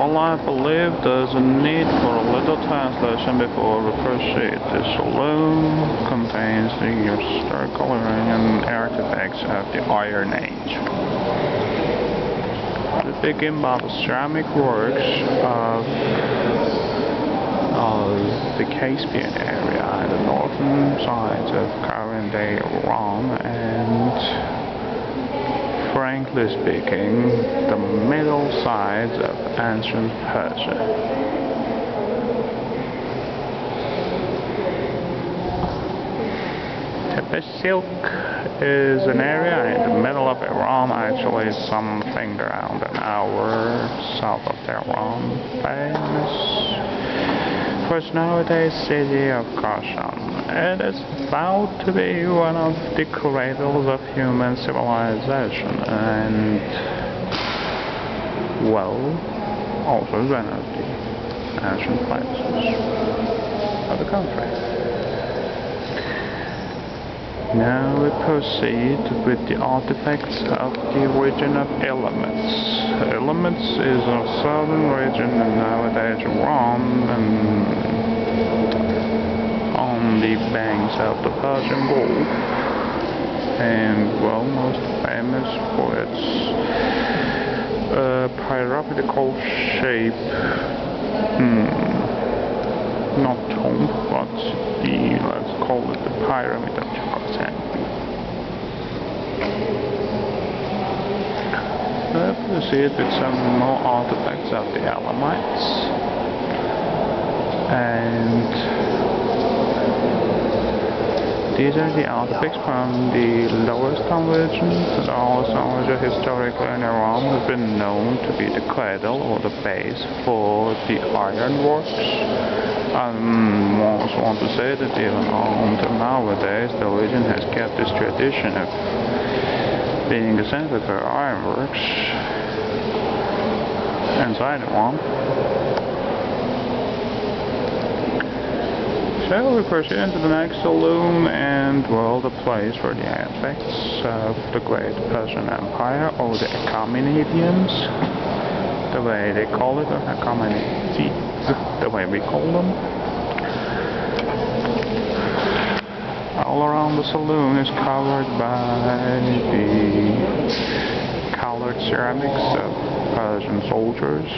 Well, I believe there's a need for a little translation before we proceed. The saloon contains the historical Iranian artifacts of the Iron Age. We begin by the ceramic works of the Caspian area and the northern sides of current-day Iran, and frankly speaking, the middle sides of ancient Persia. Silk is an area in the middle of Iran, actually something around an hour south of Tehran, famous for its nowadays city of Kashan. It is thought to be one of the cradles of human civilization and, well, also one of the ancient places of the country. Now we proceed with the artifacts of the region of Elements. Elements is a southern region in nowadays Iran and on the banks of the Persian Gulf, and well, most famous for its pyramidal shape, not tomb, but the, let's call it the pyramid of Jakarta. Let's proceed with some more artifacts of the Elamites, and these are the artifacts from the Lower Stone region. The Lower Stone region historically in Iran has been known to be the cradle or the base for the ironworks. I almost want to say that even until nowadays the region has kept this tradition of being a center for ironworks inside Iran. So we proceed to the next saloon, and well, the place for the artifacts of the Great Persian Empire, or the Achaemenians, the way they call it, or Achaemenids, the way we call them. All around the saloon is covered by the colored ceramics of Persian soldiers.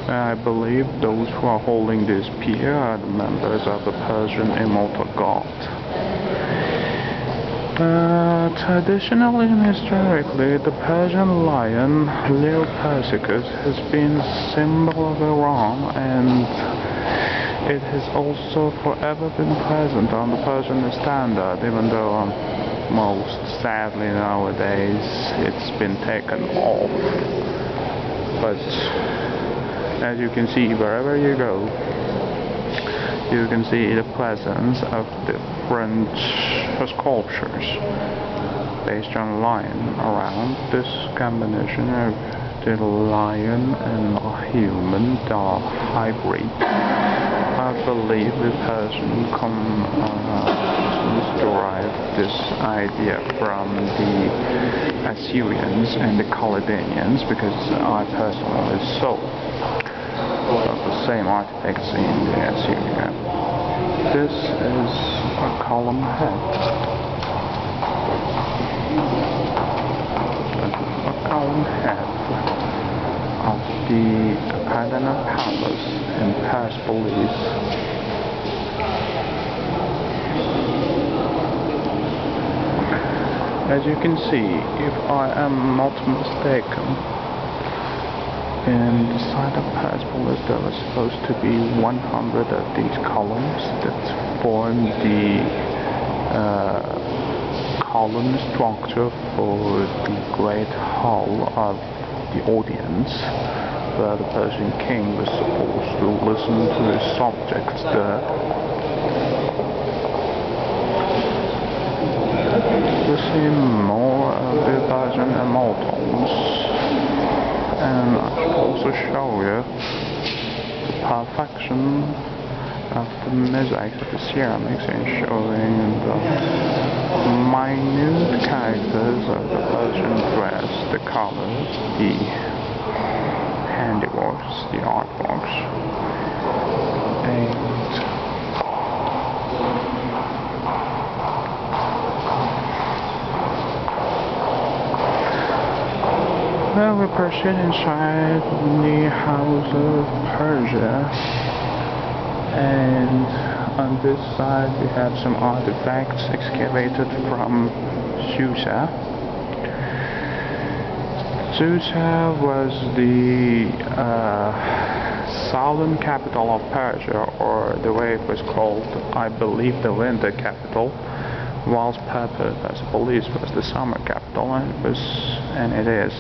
I believe those who are holding this spear are the members of the Persian immortal god. Traditionally and historically, the Persian lion, Leo Persicus, has been a symbol of Iran, and it has also forever been present on the Persian standard, even though most sadly nowadays it's been taken off. But as you can see, wherever you go, you can see the presence of different sculptures based on lion around. This combination of the lion and a human, the hybrid. I believe the Persian derived this idea from the Assyrians and the Chaldeans, because I personally saw the same artifacts in the Assyria. This is a column head. A column head of the Padana Palace in Persepolis. As you can see, if I am not mistaken, in the side of Persepolis there was supposed to be 100 of these columns that form the column structure for the great hall of the audience, where the Persian king was supposed to listen to his subjects there. We see more of the Persian immortals. And I should also show you the perfection of the mosaics of the ceramics in showing the minute characters of the Persian dress, the colors, the handiworks. the artworks. And well, we proceed inside the House of Persia, and on this side we have some artifacts excavated from Susa. Susa was the southern capital of Persia, or the way it was called, I believe, the winter capital, whilst Persepolis was the summer capital, and it is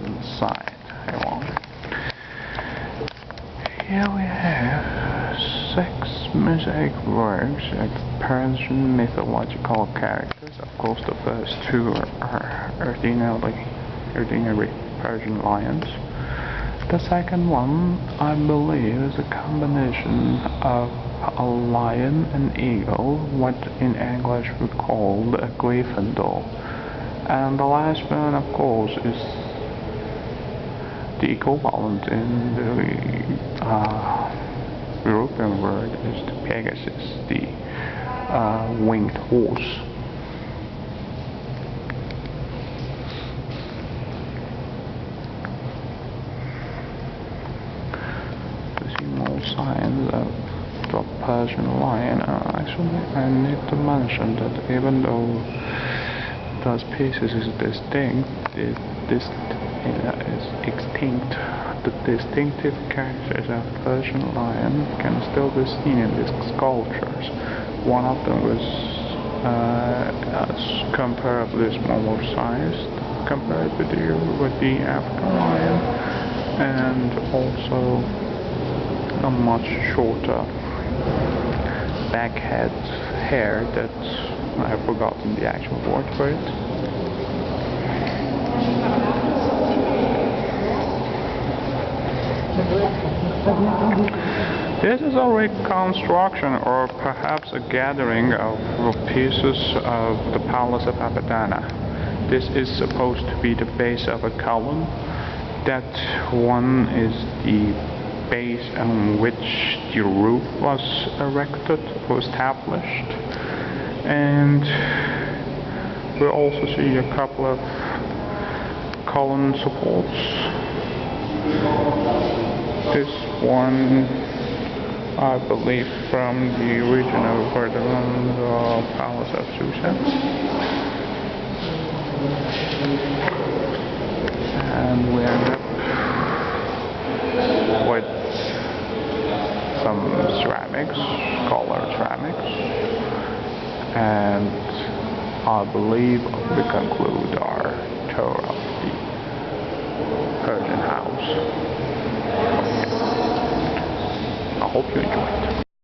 inside Iran. Here we have 6 mosaic works of Persian mythological characters. Of course, the first 2 are ordinary Persian lions. The second one, I believe, is a combination of a lion and eagle, what in English we call a Gryffindor. And the last one, of course, is the equivalent in the European word is the Pegasus, the winged horse. The small signs of the Persian lion. Actually, I need to mention that even though those pieces is distinct, is extinct, the distinctive characters of Persian lion can still be seen in these sculptures. One of them was comparably smaller sized compared with the African lion, and also a much shorter backhead hair that I have forgotten the actual word for it. This is a reconstruction, or perhaps a gathering of pieces of the Palace of Abaddon. This is supposed to be the base of a column. That one is the base on which the roof was erected or established. And we also see a couple of column supports. This one, I believe, from the original Ferdinand Palace of Susa. And we end up with some ceramics, colored ceramics, and I believe we conclude our tour of the Persian house. I hope you enjoyed.